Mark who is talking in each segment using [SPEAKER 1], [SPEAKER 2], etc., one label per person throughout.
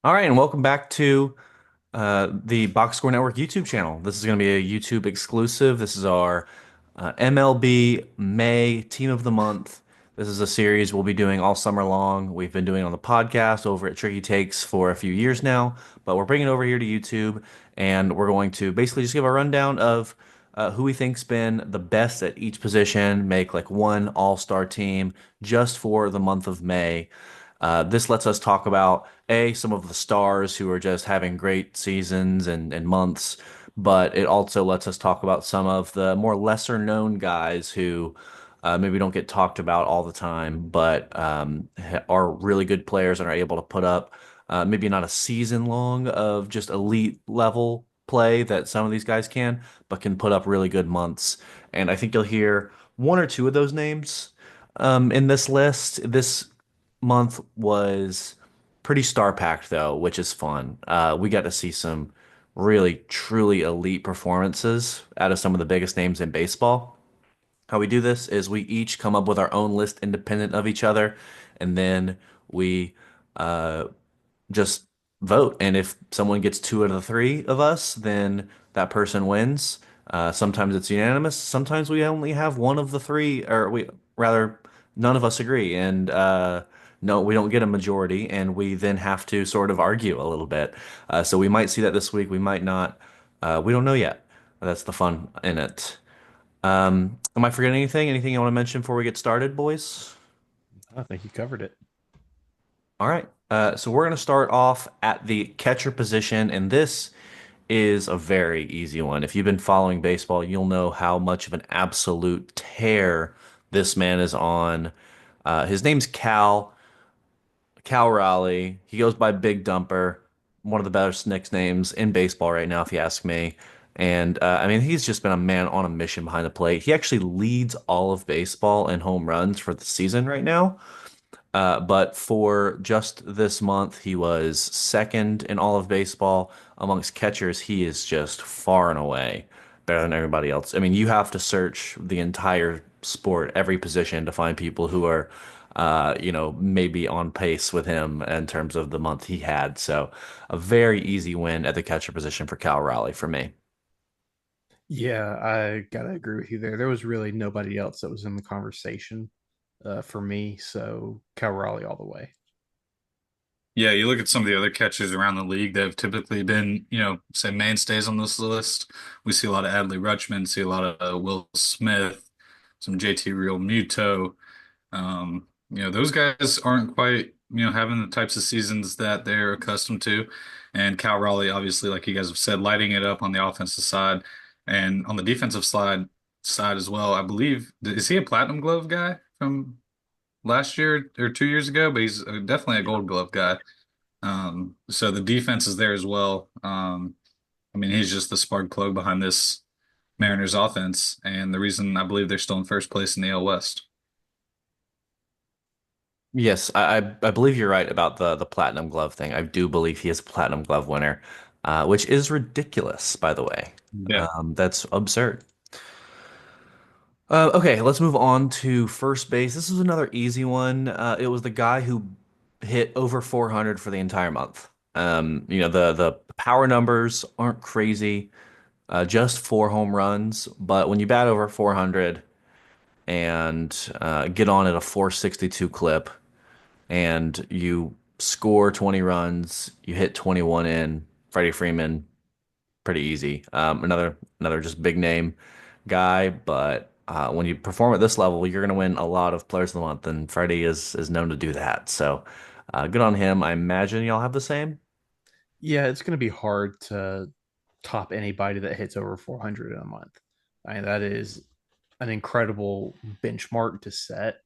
[SPEAKER 1] All right, and welcome back to the Box Score Network YouTube channel. This is going to be a YouTube exclusive. This is our MLB May Team of the Month. This is a series we'll be doing all summer long. We've been doing it on the podcast over at Triicky Takes for a few years now, but we're bringing it over here to YouTube, and we're going to basically just give a rundown of who we think's been the best at each position, make like one all-star team just for the month of May. This lets us talk about some of the stars who are just having great seasons and months, but it also lets us talk about some of the more lesser known guys who maybe don't get talked about all the time, but are really good players and are able to put up maybe not a season long of just elite level play that some of these guys can, but can put up really good months. And I think you'll hear one or two of those names in this list. This month was pretty star packed though, which is fun. We got to see some really truly elite performances out of some of the biggest names in baseball. How we do this is we each come up with our own list independent of each other, and then we uh, just vote. And if someone gets two out of the three of us, then that person wins. Sometimes it's unanimous. Sometimes we only have one of the three, or we rather, none of us agree. And no, we don't get a majority, and we then have to sort of argue a little bit. So we might see that this week. We might not. We don't know yet. That's the fun in it. Am I forgetting anything? Anything you want to mention before we get started, boys?
[SPEAKER 2] I think you covered it.
[SPEAKER 1] All right. So we're going to start off at the catcher position, and this is a very easy one. If you've been following baseball, you'll know how much of an absolute tear this man is on. His name's Cal Raleigh. He goes by Big Dumper, one of the best nicknames in baseball right now, if you ask me. And I mean, he's just been a man on a mission behind the plate. He actually leads all of baseball in home runs for the season right now. But for just this month, he was second in all of baseball. Amongst catchers, he is just far and away better than everybody else. I mean, you have to search the entire sport, every position, to find people who are, maybe on pace with him in terms of the month he had. So, a very easy win at the catcher position for Cal Raleigh for me.
[SPEAKER 2] Yeah, I gotta agree with you there. There was really nobody else that was in the conversation for me, so Cal Raleigh all the way.
[SPEAKER 3] Yeah, you look at some of the other catchers around the league that have typically been, say mainstays on this list. We see a lot of Adley Rutschman, see a lot of Will Smith, some JT Real Muto. Those guys aren't quite, having the types of seasons that they're accustomed to. And Cal Raleigh, obviously, like you guys have said, lighting it up on the offensive side and on the defensive side as well. I believe, is he a Platinum Glove guy from last year or 2 years ago? But he's definitely a Gold Glove guy. So the defense is there as well. I mean, he's just the spark plug behind this Mariners offense, and the reason I believe they're still in first place in the AL West.
[SPEAKER 1] Yes, I believe you're right about the Platinum Glove thing. I do believe he is a Platinum Glove winner, which is ridiculous, by the way.
[SPEAKER 3] Yeah.
[SPEAKER 1] That's absurd. Okay, let's move on to first base. This is another easy one. It was the guy who hit over 400 for the entire month. The power numbers aren't crazy, just four home runs, but when you bat over 400 and get on at a 462 clip and you score 20 runs, you hit 21 in, Freddie Freeman, pretty easy. Another just big name guy, but when you perform at this level, you're going to win a lot of Players of the Month, and Freddie is known to do that. So good on him. I imagine y'all have the same.
[SPEAKER 2] Yeah, it's gonna be hard to top anybody that hits over 400 in a month. I mean, that is an incredible benchmark to set.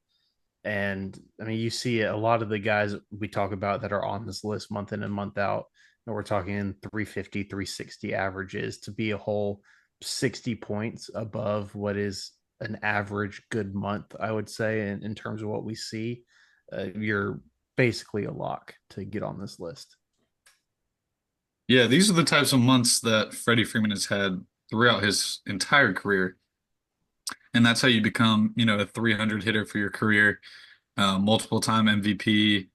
[SPEAKER 2] And I mean, you see a lot of the guys we talk about that are on this list month in and month out. And we're talking 350, 360 averages to be a whole 60 points above what is an average good month, I would say, in terms of what we see. You're basically a lock to get on this list.
[SPEAKER 3] Yeah, these are the types of months that Freddie Freeman has had throughout his entire career. And that's how you become, a 300 hitter for your career, multiple time MVP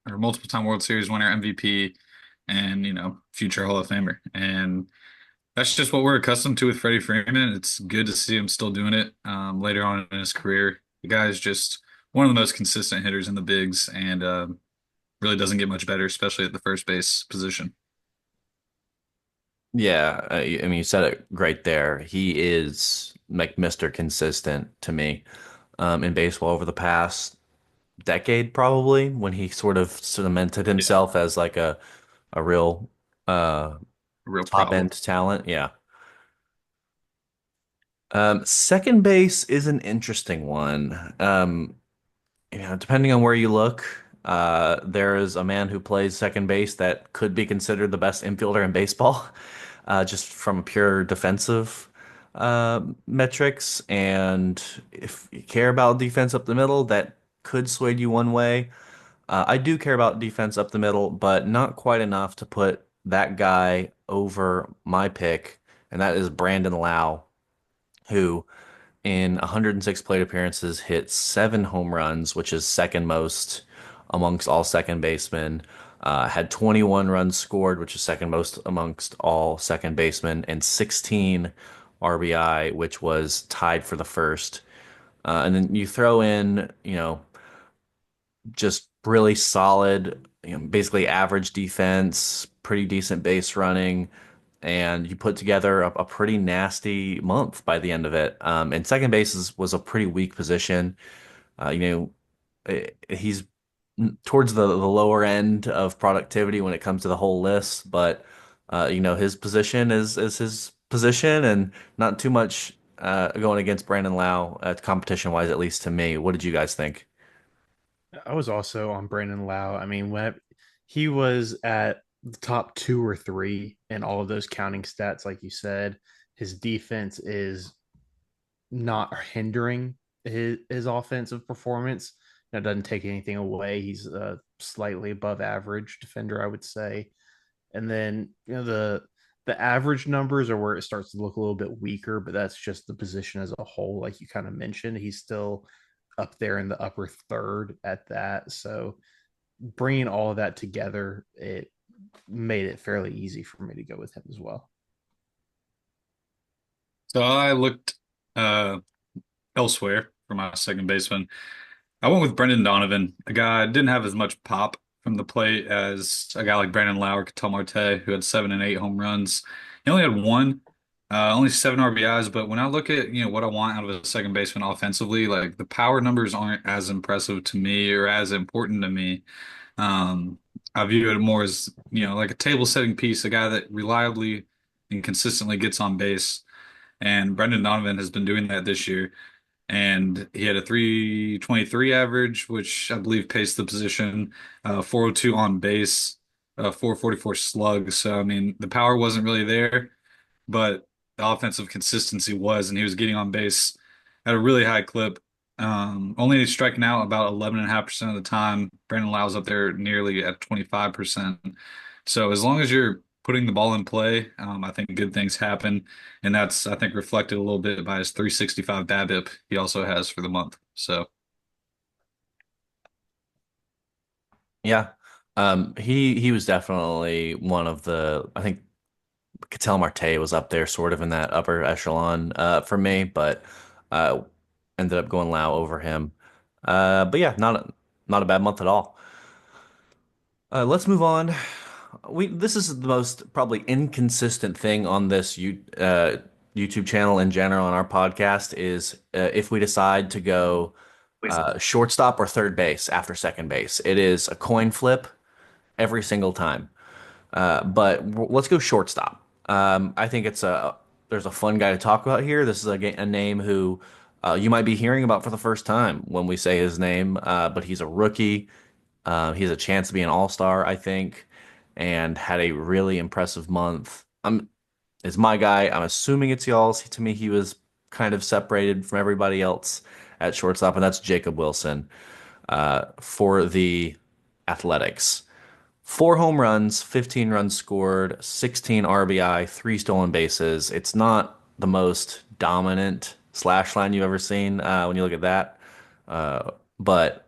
[SPEAKER 3] or multiple time World Series winner MVP. and future Hall of Famer. And that's just what we're accustomed to with Freddie Freeman. It's good to see him still doing it later on in his career. The guy is just one of the most consistent hitters in the bigs, and really doesn't get much better, especially at the first base position.
[SPEAKER 1] Yeah, I mean, you said it great there. He is like Mr. Consistent to me in baseball over the past decade, probably, when he sort of cemented
[SPEAKER 3] Yeah,
[SPEAKER 1] himself as like a real uh,
[SPEAKER 3] a real
[SPEAKER 1] top
[SPEAKER 3] problem.
[SPEAKER 1] end talent. Yeah. Second base is an interesting one. Depending on where you look, there is a man who plays second base that could be considered the best infielder in baseball, just from pure defensive metrics. And if you care about defense up the middle, that could sway you one way. I do care about defense up the middle, but not quite enough to put that guy over my pick, and that is Brandon Lau, who in 106 plate appearances hit 7 home runs, which is second most amongst all second basemen. Had 21 runs scored, which is second most amongst all second basemen, and 16 RBI, which was tied for the first. And then you throw in, just really solid, basically average defense, pretty decent base running, and you put together a pretty nasty month by the end of it. And second base was a pretty weak position. Uh, you know, he's towards the lower end of productivity when it comes to the whole list, but his position is his position, and not too much going against Brandon Lau, competition wise, at least to me. What did you guys think?
[SPEAKER 2] I was also on Brandon Lau. I mean, when he was at the top two or three in all of those counting stats, like you said, his defense is not hindering his offensive performance. That doesn't take anything away. He's a slightly above average defender, I would say. And then the average numbers are where it starts to look a little bit weaker, but that's just the position as a whole. Like you kind of mentioned, he's still up there in the upper third at that. So bringing all of that together, it made it fairly easy for me to go with him as well.
[SPEAKER 3] So I looked uh, elsewhere for my second baseman. I went with Brendan Donovan, a guy didn't have as much pop from the plate as a guy like Brandon Lauer, Ketel Marte, who had 7 and 8 home runs. He only had one, only 7 RBIs. But when I look at what I want out of a second baseman offensively, like the power numbers aren't as impressive to me or as important to me. Um, I view it more as like a table setting piece, a guy that reliably and consistently gets on base. And Brendan Donovan has been doing that this year, and he had a 323 average, which I believe paced the position, 402 on base, 444 slug. So, I mean, the power wasn't really there, but the offensive consistency was, and he was getting on base at a really high clip. Only striking out about 11.5% of the time. Brandon Lau's up there nearly at 25%. So as long as you're putting the ball in play, I think good things happen. And that's, I think, reflected a little bit by his 365 BABIP he also has for the month. So
[SPEAKER 1] Yeah. He was definitely one of the, I think Ketel Marte was up there sort of in that upper echelon for me, but uh ended up going Lau over him. But yeah, not a bad month at all. Let's move on. This is the most probably inconsistent thing on this YouTube channel in general on our podcast is if we decide to go shortstop or third base after second base. It is a coin flip every single time. Let's go shortstop. I think there's a fun guy to talk about here. This is a name who you might be hearing about for the first time when we say his name, but he's a rookie. He has a chance to be an all-star, I think, and had a really impressive month. It's my guy. I'm assuming it's y'all's. To me, he was kind of separated from everybody else at shortstop, and that's Jacob Wilson for the Athletics. 4 home runs, 15 runs scored, 16 RBI, 3 stolen bases. It's not the most dominant slash line you've ever seen when you look at that, but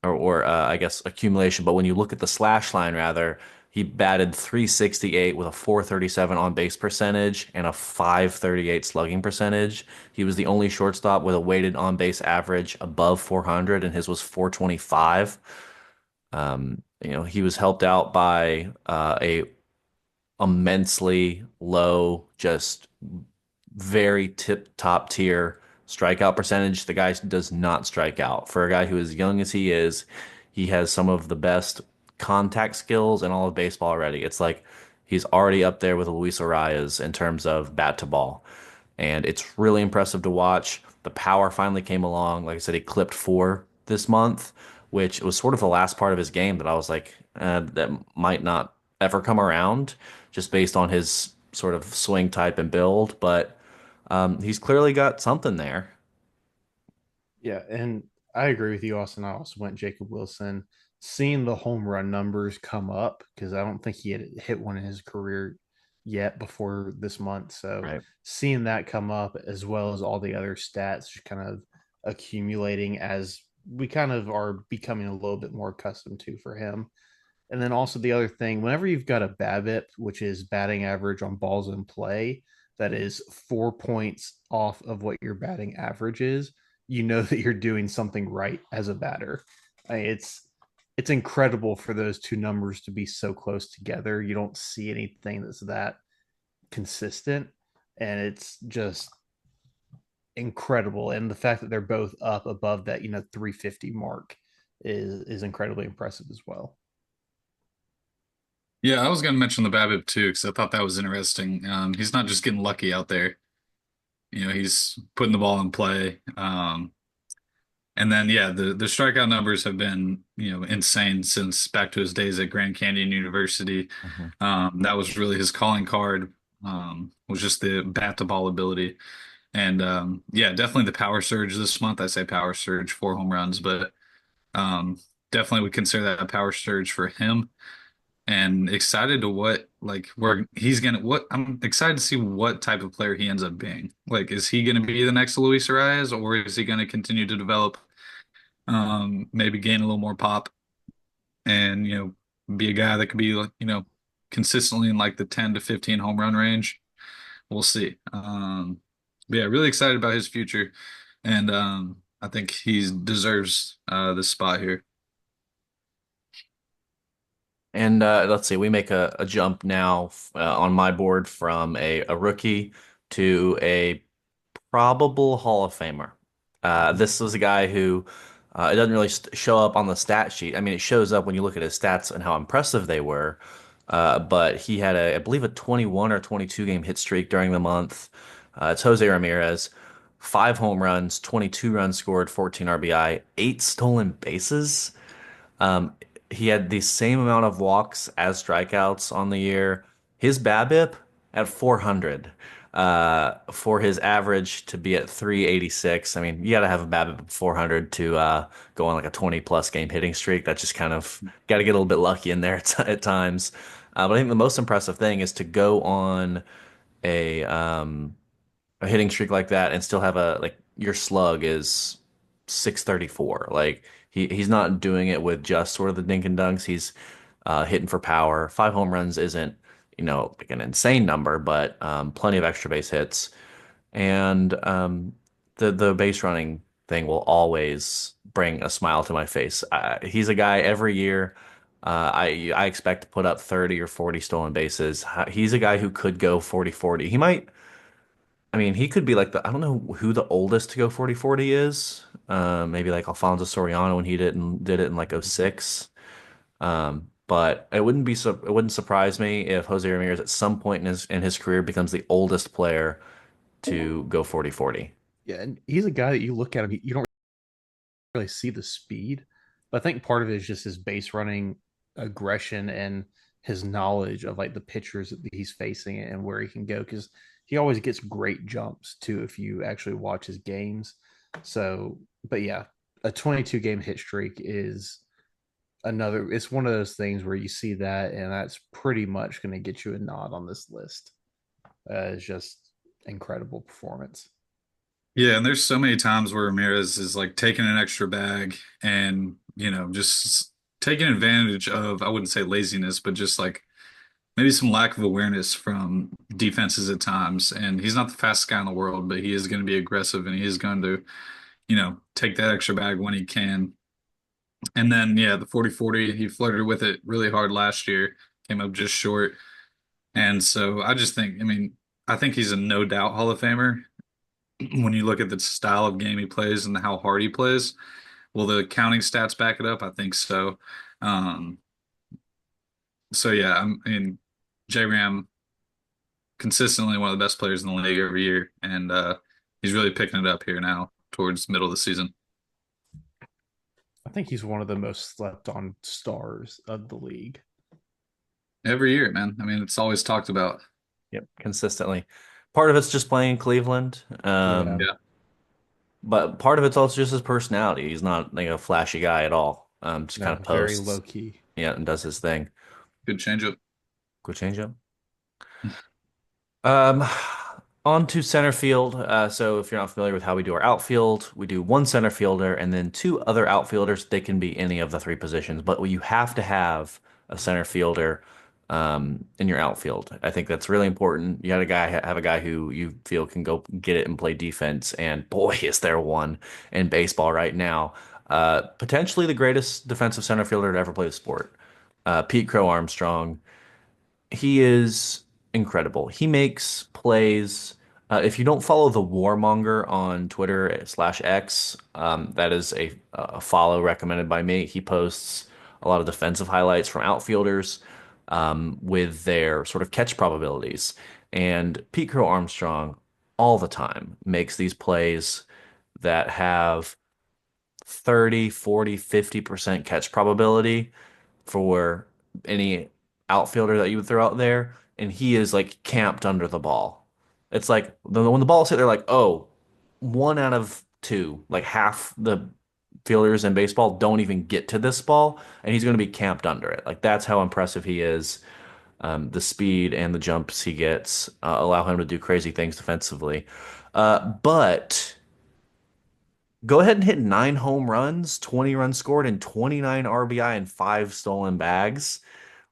[SPEAKER 1] or I guess accumulation. But when you look at the slash line, rather, He batted 368 with a 437 on base percentage and a 538 slugging percentage. He was the only shortstop with a weighted on base average above 400, and his was 425. He was helped out by a immensely low, just very tip top tier strikeout percentage. The guy does not strike out. For a guy who is young as he is, he has some of the best contact skills in all of baseball already. It's like he's already up there with Luis Arias in terms of bat to ball. And it's really impressive to watch. The power finally came along. Like I said, he clipped four this month, which was sort of the last part of his game that I was like, that might not ever come around just based on his sort of swing type and build. But he's clearly got something there.
[SPEAKER 2] Yeah, and I agree with you, Austin. I also went Jacob Wilson. Seeing the home run numbers come up because I don't think he had hit one in his career yet before this month. So
[SPEAKER 1] Right.
[SPEAKER 2] seeing that come up as well as all the other stats just kind of accumulating as we kind of are becoming a little bit more accustomed to for him. And then also the other thing, whenever you've got a BABIP, which is batting average on balls in play, that is 4 points off of what your batting average is, you know that you're doing something right as a batter. It's incredible for those two numbers to be so close together. You don't see anything that's that consistent, and it's just incredible. And the fact that they're both up above that 350 mark is incredibly impressive as well.
[SPEAKER 3] Yeah, I was going to mention the BABIP too because I thought that was interesting. He's not just getting lucky out there. He's putting the ball in play. And then yeah, the strikeout numbers have been, insane since back to his days at Grand Canyon University.
[SPEAKER 1] Mhm.
[SPEAKER 3] That was really his calling card, was just the bat to ball ability. And yeah, definitely the power surge this month. I say power surge, 4 home runs, but definitely would consider that a power surge for him. And excited to what like where he's gonna what I'm excited to see what type of player he ends up being. Like, is he gonna be the next Luis Arias, or is he gonna continue to develop, maybe gain a little more pop and be a guy that could be like, consistently in like the 10 to 15 home run range. We'll see. But yeah, really excited about his future, and I think he deserves this spot here.
[SPEAKER 1] And let's see, we make a jump now on my board from a rookie to a probable Hall of Famer. This was a guy who it doesn't really show up on the stat sheet. I mean, it shows up when you look at his stats and how impressive they were. But he had I believe, a 21 or 22 game hit streak during the month. It's Jose Ramirez, 5 home runs, 22 runs scored, 14 RBI, 8 stolen bases. Um, he had the same amount of walks as strikeouts on the year. His BABIP at 400, for his average to be at 386. I mean, you got to have a BABIP of 400 to go on like a 20 plus game hitting streak. That just kind of got to get a little bit lucky in there at times. But I think the most impressive thing is to go on a um, a hitting streak like that and still have a like your slug is 634. Like he's not doing it with just sort of the dink and dunks. He's hitting for power. 5 home runs isn't, like an insane number, but plenty of extra base hits. And the base running thing will always bring a smile to my face. He's a guy every year. I expect to put up 30 or 40 stolen bases. He's a guy who could go 40-40. He might, I mean, he could be like I don't know who the oldest to go 40-40 is. Maybe like Alfonso Soriano when he did it in like '06. But it wouldn't surprise me if Jose Ramirez at some point in his career becomes the oldest player to go 40-40.
[SPEAKER 2] Yeah, and he's a guy that you look at him, you don't really see the speed, but I think part of it is just his base running aggression and his knowledge of like the pitchers that he's facing and where he can go because he always gets great jumps too if you actually watch his games. So, but yeah, a 22 game hit streak is another. It's one of those things where you see that, and that's pretty much going to get you a nod on this list. It's just incredible performance.
[SPEAKER 3] Yeah, and there's so many times where Ramirez is like taking an extra bag and, just taking advantage of, I wouldn't say laziness, but just like maybe some lack of awareness from defenses at times. And he's not the fastest guy in the world, but he is going to be aggressive and he is going to, take that extra bag when he can. And then, yeah, the 40-40, he flirted with it really hard last year, came up just short. And so I just think, I mean, I think he's a no doubt Hall of Famer when you look at the style of game he plays and how hard he plays. Will the counting stats back it up? I think so. Um, so yeah, I mean, J Ram consistently one of the best players in the league every year, and he's really picking it up here now towards middle of the season.
[SPEAKER 2] I think he's one of the most slept on stars of the league.
[SPEAKER 3] Every year, man. I mean, it's always talked about.
[SPEAKER 1] Yep, consistently. Part of it's just playing in Cleveland,
[SPEAKER 2] Yeah.
[SPEAKER 3] Yeah,
[SPEAKER 1] but part of it's also just his personality. He's not like a flashy guy at all. Just kind
[SPEAKER 2] No,
[SPEAKER 1] of
[SPEAKER 2] very low
[SPEAKER 1] posts,
[SPEAKER 2] key.
[SPEAKER 1] yeah, and does his thing.
[SPEAKER 3] good changeup.
[SPEAKER 1] Go change up. Um, on to center field. So if you're not familiar with how we do our outfield, we do one center fielder and then two other outfielders. They can be any of the three positions, but you have to have a center fielder in your outfield. I think that's really important. You got a guy have a guy who you feel can go get it and play defense. And boy, is there one in baseball right now. Potentially the greatest defensive center fielder to ever play the sport. Pete Crow Armstrong, he is incredible. He makes plays. If you don't follow the Warmonger on Twitter slash X, that is a follow recommended by me. He posts a lot of defensive highlights from outfielders with their sort of catch probabilities. And Pete Crow Armstrong all the time makes these plays that have 30, 40, 50% catch probability for any outfielder that you would throw out there, and he is like camped under the ball. It's like when the ball's hit, they're like, oh, one out of two, like half the fielders in baseball don't even get to this ball, and he's going to be camped under it. Like that's how impressive he is. The speed and the jumps he gets allow him to do crazy things defensively. But go ahead and hit 9 home runs, 20 runs scored, and 29 RBI and five stolen bags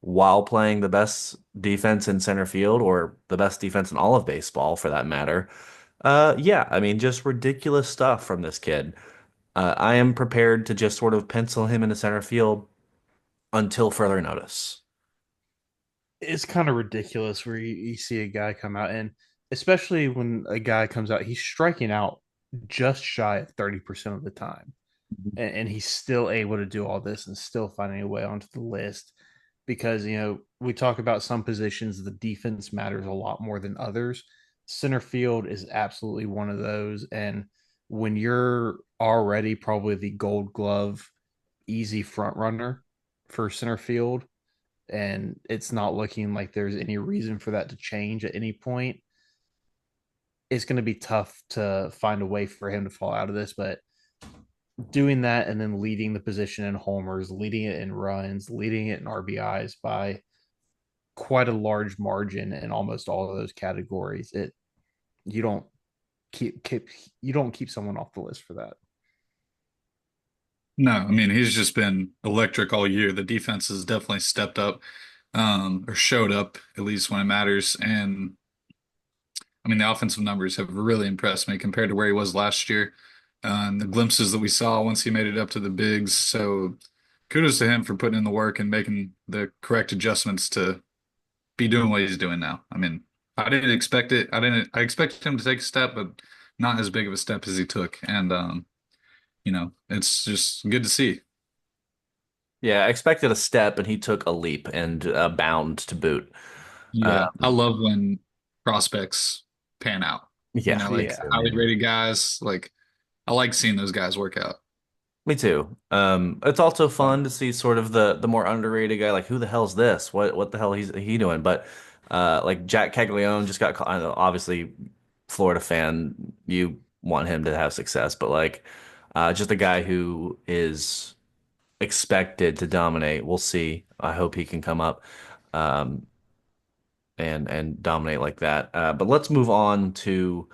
[SPEAKER 1] while playing the best defense in center field or the best defense in all of baseball for that matter. Yeah, I mean, just ridiculous stuff from this kid. I am prepared to just sort of pencil him into center field until further notice.
[SPEAKER 2] It's kind of ridiculous where you see a guy come out, and especially when a guy comes out, he's striking out just shy of 30% of the time. And he's still able to do all this and still finding a way onto the list because we talk about some positions the defense matters a lot more than others. Center field is absolutely one of those, and when you're already probably the gold glove easy front runner for center field, and it's not looking like there's any reason for that to change at any point, it's going to be tough to find a way for him to fall out of this. But doing that and then leading the position in homers, leading it in runs, leading it in RBIs by quite a large margin in almost all of those categories, it you don't keep you don't keep someone off the list for that.
[SPEAKER 3] No, I mean, he's just been electric all year. The defense has definitely stepped up, or showed up at least when it matters. And I mean, the offensive numbers have really impressed me compared to where he was last year, and the glimpses that we saw once he made it up to the bigs. So kudos to him for putting in the work and making the correct adjustments to be doing what he's doing now. I mean, I didn't expect it. I expected him to take a step, but not as big of a step as he took. And it's just good to see.
[SPEAKER 1] Yeah, I expected a step, and he took a leap and a bound to boot.
[SPEAKER 3] Yeah, I
[SPEAKER 1] Um,
[SPEAKER 3] love when prospects pan out.
[SPEAKER 1] yeah, me
[SPEAKER 3] Like
[SPEAKER 2] Yeah.
[SPEAKER 1] too,
[SPEAKER 3] highly
[SPEAKER 1] man.
[SPEAKER 3] rated guys. Like I like seeing those guys work out.
[SPEAKER 1] Me too. It's also fun to see sort of the more underrated guy, like who the hell's this? What the hell he doing? But like Jack Caglione just got caught. I know, obviously, Florida fan, you want him to have success, but like just a guy who is expected to dominate. We'll see. I hope he can come up um, and dominate like that. But let's move on to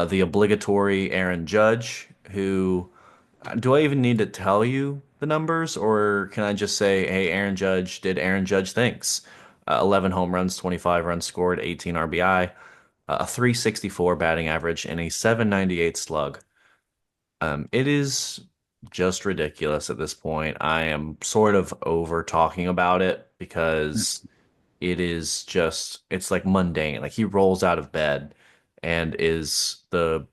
[SPEAKER 1] the obligatory Aaron Judge, who do I even need to tell you? the numbers, or can I just say, hey, Aaron Judge did Aaron Judge things? 11 home runs, 25 runs scored, 18 RBI, a 364 batting average, and a 798 slug. It is just ridiculous at this point. I am sort of over talking about it because it is just, it's like mundane. Like he rolls out of bed and is the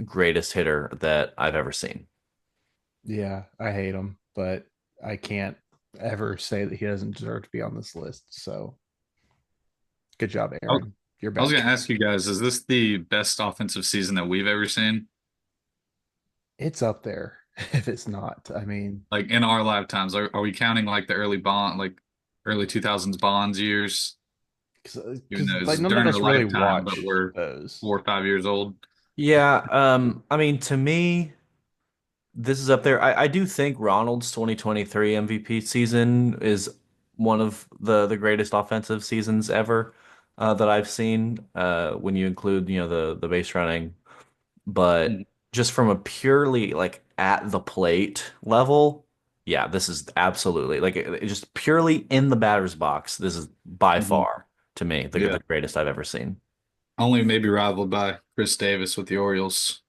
[SPEAKER 1] greatest hitter that I've ever seen.
[SPEAKER 2] Yeah, I hate him, but I can't ever say that he doesn't deserve to be on this list. So good job,
[SPEAKER 3] I was
[SPEAKER 2] Aaron. You're
[SPEAKER 3] I was
[SPEAKER 2] back.
[SPEAKER 3] gonna ask you guys, is this the best offensive season that we've ever seen?
[SPEAKER 2] It's up there if it's not. I mean,
[SPEAKER 3] Like in our lifetimes, are we counting like the early 2000s Bonds years? Even
[SPEAKER 2] because
[SPEAKER 3] though it's
[SPEAKER 2] like none of
[SPEAKER 3] during our
[SPEAKER 2] us really
[SPEAKER 3] lifetime, but
[SPEAKER 2] watched
[SPEAKER 3] we're
[SPEAKER 2] those.
[SPEAKER 3] 4 or 5 years old.
[SPEAKER 1] Yeah, I mean, to me, this is up there. I do think Ronald's 2023 MVP season is one of the greatest offensive seasons ever that I've seen. When you include, the base running, but
[SPEAKER 3] Mm.
[SPEAKER 1] just from a purely like at the plate level, yeah, this is absolutely like just purely in the batter's box. This is by
[SPEAKER 3] Mhm.
[SPEAKER 1] far to me the
[SPEAKER 3] Yeah.
[SPEAKER 1] greatest I've ever seen.
[SPEAKER 3] Only maybe rivaled by Chris Davis with the Orioles.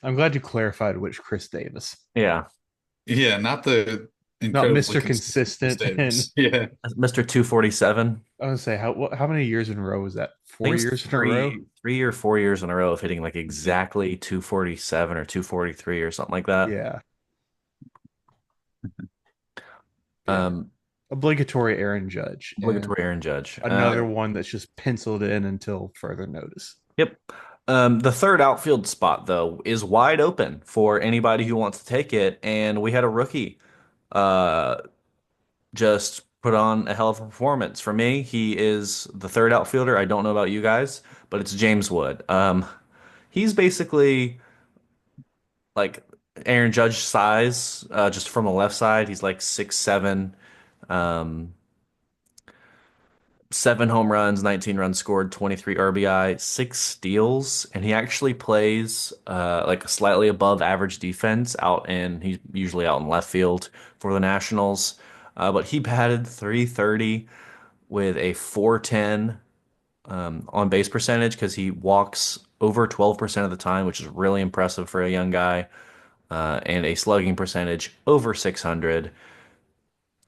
[SPEAKER 2] I'm glad you clarified which Chris Davis,
[SPEAKER 1] Yeah,
[SPEAKER 3] Yeah, not the
[SPEAKER 2] not
[SPEAKER 3] incredibly
[SPEAKER 2] Mr.
[SPEAKER 3] consistent Chris
[SPEAKER 2] Consistent. And
[SPEAKER 3] Davis. Yeah.
[SPEAKER 1] Mr. 247.
[SPEAKER 2] I was gonna say how many years in a row was that?
[SPEAKER 1] I think
[SPEAKER 2] Four
[SPEAKER 1] it was
[SPEAKER 2] years in a row.
[SPEAKER 1] 3 or 4 years in a row of hitting like
[SPEAKER 3] Yeah.
[SPEAKER 1] exactly 247 or 243 or something like that.
[SPEAKER 2] Yeah, yeah.
[SPEAKER 1] Um,
[SPEAKER 2] Obligatory Aaron Judge, and
[SPEAKER 1] Obligatory Aaron Judge.
[SPEAKER 2] another one that's just penciled in until further notice.
[SPEAKER 1] Yep. The third outfield spot, though, is wide open for anybody who wants to take it. And we had a rookie uh, just put on a hell of a performance. For me, he is the third outfielder. I don't know about you guys, but it's James Wood. He's basically like Aaron Judge size, just from the left side. He's like 6'7", um, 7 home runs, 19 runs scored, 23 RBI, 6 steals, and he actually plays like a slightly above average defense out in he's usually out in left field for the Nationals. But he batted 330 with a 410 on base percentage because he walks over 12% of the time, which is really impressive for a young guy, and a slugging percentage over 600.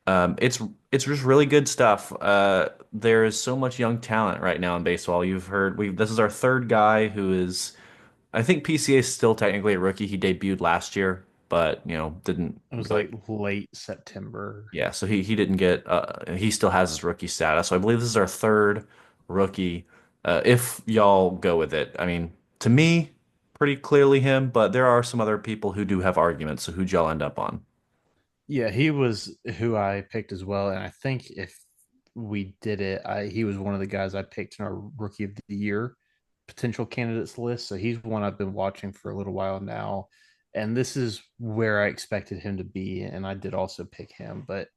[SPEAKER 1] It's just really good stuff. There is so much young talent right now in baseball. You've heard we this is our third guy who is I think PCA is still technically a rookie. He debuted last year, but didn't
[SPEAKER 2] It was
[SPEAKER 1] really.
[SPEAKER 2] like late September.
[SPEAKER 1] Yeah, so he didn't get he still has his rookie status. So I believe this is our third rookie. If y'all go with it. I mean, to me, pretty clearly him, but there are some other people who do have arguments. So who'd y'all end up on?
[SPEAKER 2] Yeah, he was who I picked as well, and I think if we did it, he was one of the guys I picked in our Rookie of the Year potential candidates list. So he's one I've been watching for a little while now, and this is where I expected him to be, and I did also pick him. But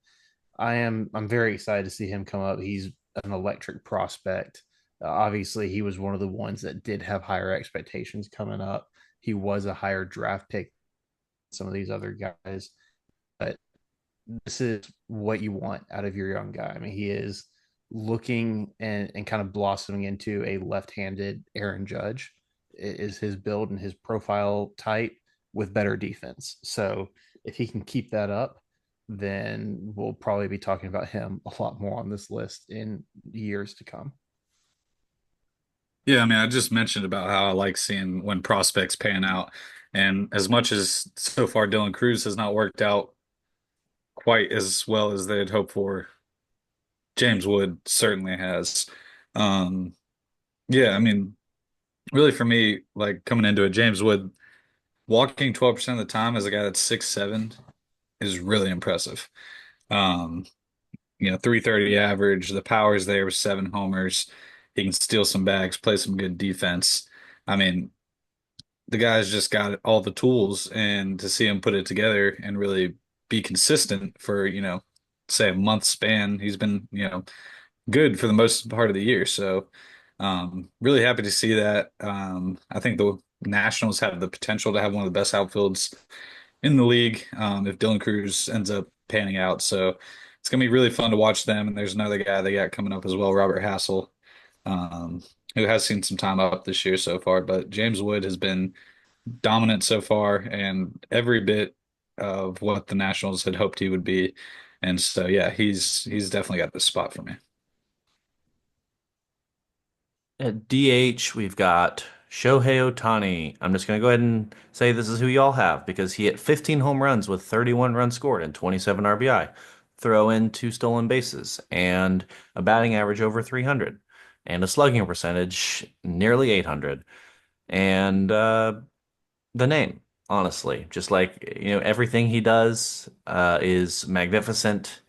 [SPEAKER 2] I'm very excited to see him come up. He's an electric prospect. Obviously, he was one of the ones that did have higher expectations coming up. He was a higher draft pick than some of these other guys, but this is what you want out of your young guy. I mean, he is looking and kind of blossoming into a left-handed Aaron Judge. Is his build and his profile type with better defense. So if he can keep that up, then we'll probably be talking about him a lot more on this list in years to come.
[SPEAKER 3] Yeah, I mean, I just mentioned about how I like seeing when prospects pan out. And as much as so far Dylan Cruz has not worked out quite as well as they'd hoped for, James Wood certainly has. Um, yeah, I mean, really for me, like coming into it, James Wood walking 12% of the time as a guy that's 6'7" is really impressive. Um, 330 average, the power's there with 7 homers. He can steal some bags, play some good defense. I mean, the guy's just got all the tools, and to see him put it together and really be consistent for, say a month span, he's been, good for the most part of the year. So, really happy to see that. I think the Nationals have the potential to have one of the best outfields in the league if Dylan Cruz ends up panning out. So it's gonna be really fun to watch them. And there's another guy they got coming up as well, Robert Hassel, um, who has seen some time up this year so far. But James Wood has been dominant so far and every bit of what the Nationals had hoped he would be. And so yeah, he's definitely got this spot for me.
[SPEAKER 1] At DH, we've got Shohei Ohtani. I'm just going to go ahead and say this is who y'all have because he hit 15 home runs with 31 runs scored and 27 RBI. Throw in two stolen bases and a batting average over 300 and a slugging percentage nearly 800. And the name, honestly, just like, everything he does is magnificent.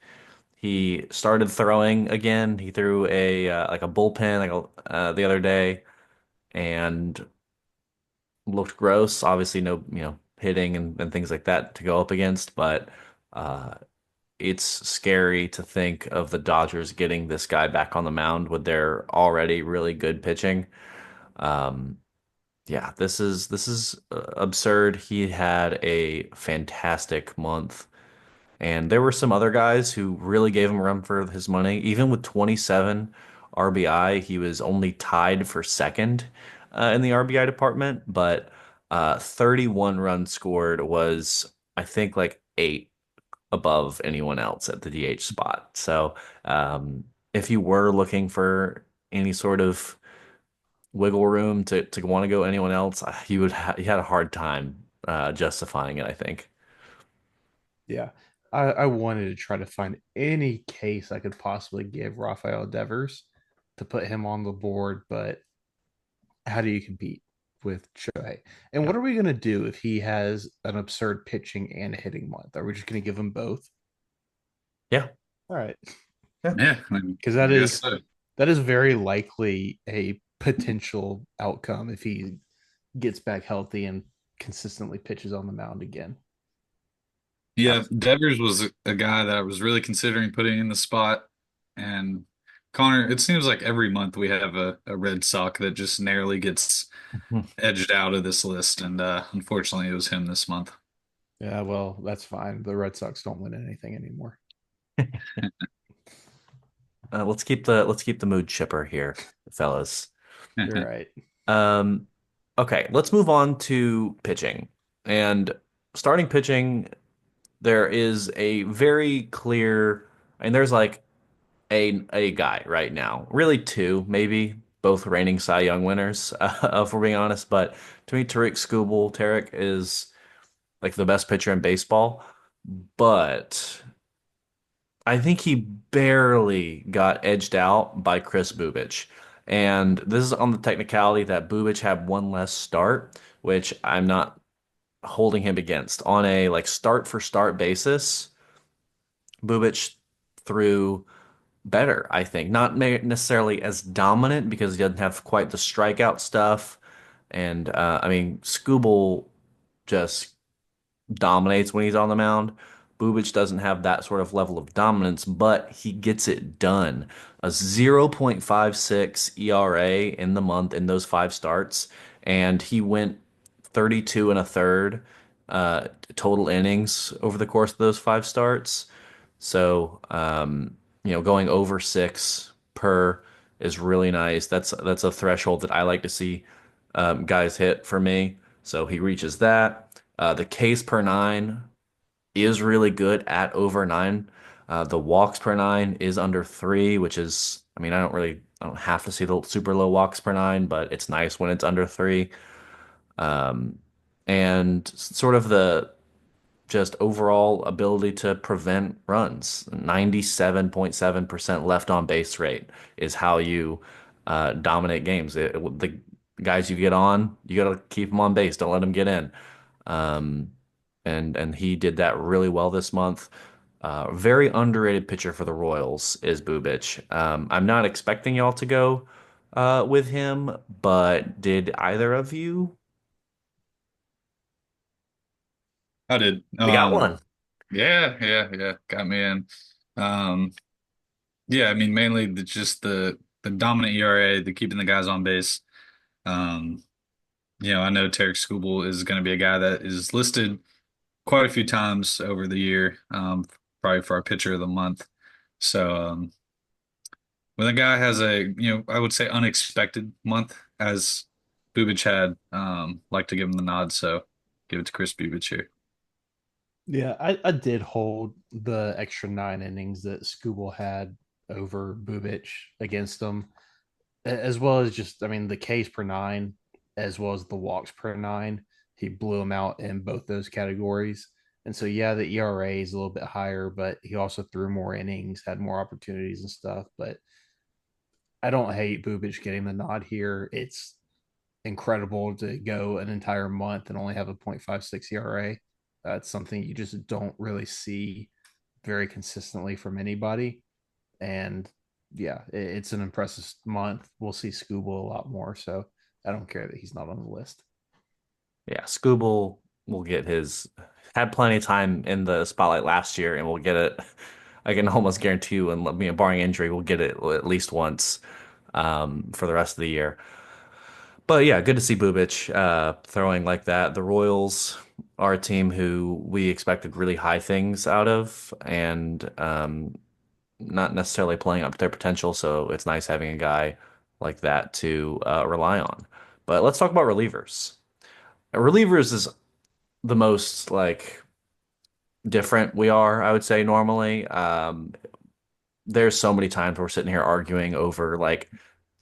[SPEAKER 1] He started throwing again. He threw a like a bullpen the other day and looked gross. Obviously, no, hitting and things like that to go up against, but uh, it's scary to think of the Dodgers getting this guy back on the mound with their already really good pitching. Um, yeah, this is absurd. He had a fantastic month. And there were some other guys who really gave him a run for his money. Even with 27 RBI, he was only tied for second in the RBI department, but 31 runs scored was, I think, like eight above anyone else at the DH spot. So if you were looking for any sort of wiggle room to want to go anyone else, he had a hard time justifying it, I think.
[SPEAKER 2] Yeah. I wanted to try to find any case I could possibly give Rafael Devers to put him on the board, but how do you compete with Shohei? And
[SPEAKER 1] Yeah.
[SPEAKER 2] what are we going to do if he has an absurd pitching and hitting month? Are we just going to give him both?
[SPEAKER 1] Yeah.
[SPEAKER 2] All right.
[SPEAKER 3] Yeah, I mean,
[SPEAKER 2] Because
[SPEAKER 3] I guess so.
[SPEAKER 2] that is very likely a potential outcome if he gets back healthy and consistently pitches on the mound again.
[SPEAKER 3] Yeah, Devers was a guy that I was really considering putting in the spot. And Connor, it seems like every month we have a Red Sox that just narrowly gets edged out of this list. And unfortunately, it was him this month.
[SPEAKER 2] Yeah, well, that's fine. The Red Sox don't win anything anymore.
[SPEAKER 1] Let's keep the mood chipper here, fellas.
[SPEAKER 2] You're right.
[SPEAKER 1] Um, okay, let's move on to pitching. And starting pitching, there is a very clear, and there's like a guy right now, really two, maybe both reigning Cy Young winners, if we're being honest. But to me, Tarek is like the best pitcher in baseball. But I think he barely got edged out by Chris Bubich. And this is on the technicality that Bubich had one less start, which I'm not holding him against. On a like start for start basis, Bubich threw better, I think. Not necessarily as dominant because he doesn't have quite the strikeout stuff. And I mean, Skubal just dominates when he's on the mound. Bubic doesn't have that sort of level of dominance, but he gets it done. A 0.56 ERA in the month in those five starts, and he went 32 and a third total innings over the course of those five starts. So, going over six per is really nice. That's a threshold that I like to see guys hit for me. So he reaches that. The Ks per nine is really good at over nine. The walks per nine is under three, which is, I mean, I don't have to see the super low walks per nine, but it's nice when it's under three. Um, and sort of the just overall ability to prevent runs. 97.7% left on base rate is how you dominate games. The guys you get on, you got to keep them on base. Don't let them get in. Um, and he did that really well this month. Very underrated pitcher for the Royals is Bubich. I'm not expecting y'all to go with him, but did either of you?
[SPEAKER 3] I did.
[SPEAKER 1] We got one.
[SPEAKER 3] Yeah, got me in. Um, yeah, I mean, mainly just the dominant ERA, the keeping the guys on base. I know Tarek Skubal is going to be a guy that is listed quite a few times over the year, probably for our pitcher of the month. So when a guy has a, I would say unexpected month, as Bubic had, like to give him the nod. So give it to Chris Bubic here.
[SPEAKER 2] Yeah, I did hold the extra 9 innings that Skubal had over Bubic against him, as well as just, I mean, the Ks per nine, as well as the walks per nine. He blew him out in both those categories. And so, yeah, the ERA is a little bit higher, but he also threw more innings, had more opportunities and stuff. But I don't hate Bubic getting the nod here. It's incredible to go an entire month and only have a 0.56 ERA. That's something you just don't really see very consistently from anybody. And yeah, it's an impressive month. We'll see Scooble a lot more. So I don't care that he's not on the list.
[SPEAKER 1] Yeah, Scooble will get his had plenty of time in the spotlight last year, and we'll get it. I can almost guarantee you, and barring injury, we'll get it at least once for the rest of the year. But yeah, good to see Bubic throwing like that. The Royals are a team who we expected really high things out of, and not necessarily playing up to their potential. So it's nice having a guy like that to rely on. But let's talk about relievers. Relievers is the most like different we are, I would say, normally. There's so many times we're sitting here arguing over like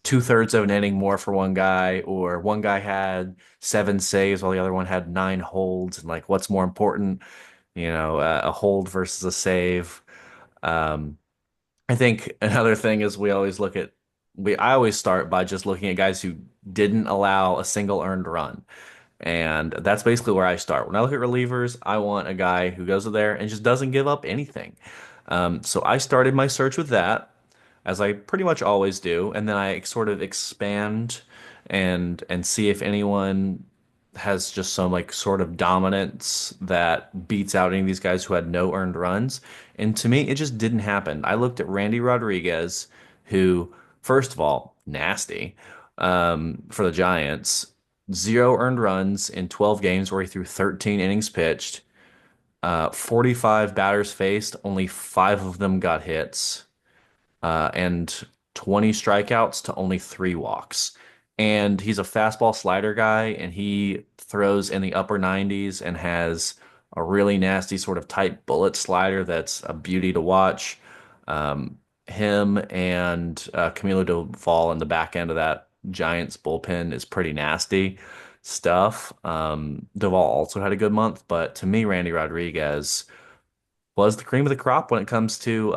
[SPEAKER 1] two-thirds of an inning more for one guy, or one guy had 7 saves while the other one had 9 holds, and like what's more important, a hold versus a save. Um, I think another thing is we always look at we I always start by just looking at guys who didn't allow a single earned run. And that's basically where I start. When I look at relievers, I want a guy who goes in there and just doesn't give up anything. So I started my search with that, as I pretty much always do, and then I sort of expand and see if anyone has just some like sort of dominance that beats out any of these guys who had no earned runs. And to me, it just didn't happen. I looked at Randy Rodriguez, who, first of all, nasty for the Giants. 0 earned runs in 12 games where he threw 13 innings pitched, 45 batters faced, only 5 of them got hits, and 20 strikeouts to only 3 walks. And he's a fastball slider guy, and he throws in the upper 90s and has a really nasty sort of tight bullet slider that's a beauty to watch. Him and Camilo Doval in the back end of that Giants bullpen is pretty nasty stuff. Doval also had a good month, but to me, Randy Rodriguez was the cream of the crop when it comes to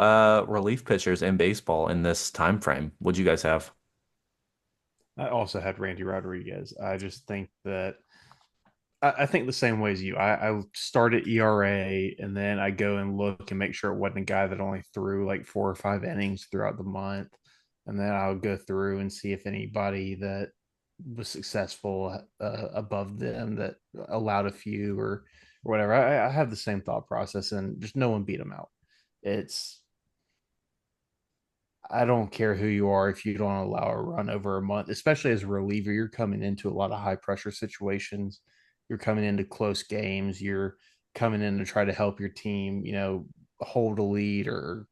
[SPEAKER 1] relief pitchers in baseball in this time frame. What'd you guys have?
[SPEAKER 2] I also had Randy Rodriguez. I just think that I think the same way as you. I start at ERA and then I go and look and make sure it wasn't a guy that only threw like 4 or 5 innings throughout the month. And then I'll go through and see if anybody that was successful above them that allowed a few or whatever. I have the same thought process and just no one beat them out. It's I don't care who you are if you don't allow a run over a month, especially as a reliever. You're coming into a lot of high pressure situations. You're coming into close games. You're coming in to try to help your team, hold a lead or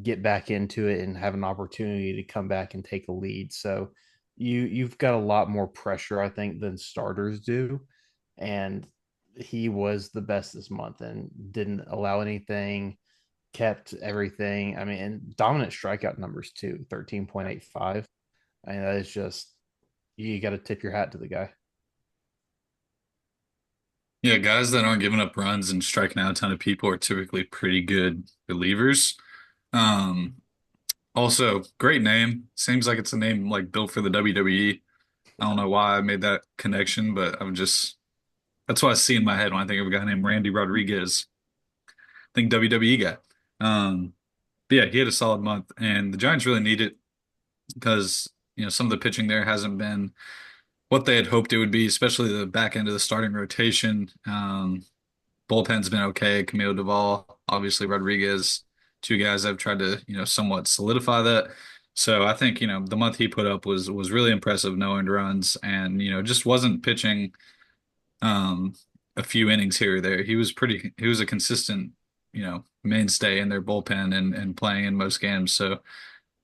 [SPEAKER 2] get back into it and have an opportunity to come back and take a lead. So you've got a lot more pressure, I think, than starters do. And he was the best this month and didn't allow anything, kept everything. I mean, and dominant strikeout numbers too, 13.85. I mean, that is just you got to tip your hat to the guy.
[SPEAKER 3] Yeah, guys that aren't giving up runs and striking out a ton of people are typically pretty good relievers. Um, Also, great name. Seems like it's a name like built for the WWE. I don't know why I made that connection, but that's what I see in my head when I think of a guy named Randy Rodriguez. I think WWE guy. Um, but yeah, he had a solid month, and the Giants really need it because some of the pitching there hasn't been what they had hoped it would be, especially the back end of the starting rotation. Bullpen's been okay. Camilo Doval, obviously Rodriguez, two guys have tried to somewhat solidify that. So I think the month he put up was really impressive, no earned runs, and just wasn't pitching. Um, a few innings here or there. He was a consistent, mainstay in their bullpen and playing in most games. So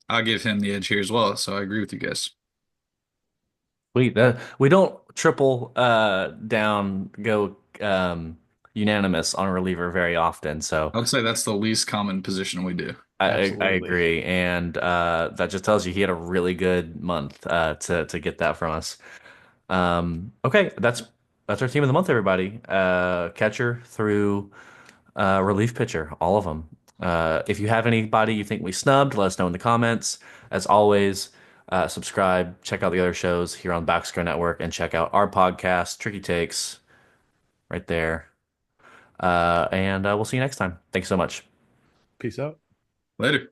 [SPEAKER 3] I'll give him the edge here as well. So I agree with you guys.
[SPEAKER 1] We don't triple down go unanimous on a reliever very often, so
[SPEAKER 3] I would say that's the least common position we do.
[SPEAKER 1] I
[SPEAKER 2] Absolutely.
[SPEAKER 1] agree, and that just tells you he had a really good month to get that from us. Okay, that's our team of the month, everybody. Catcher through relief pitcher, all of them. If you have anybody you think we snubbed, let us know in the comments. As always, subscribe, check out the other shows here on Backscore Network, and check out our podcast, Tricky Takes, right there. And we'll see you next time. Thanks so much.
[SPEAKER 2] Peace out.
[SPEAKER 3] Later.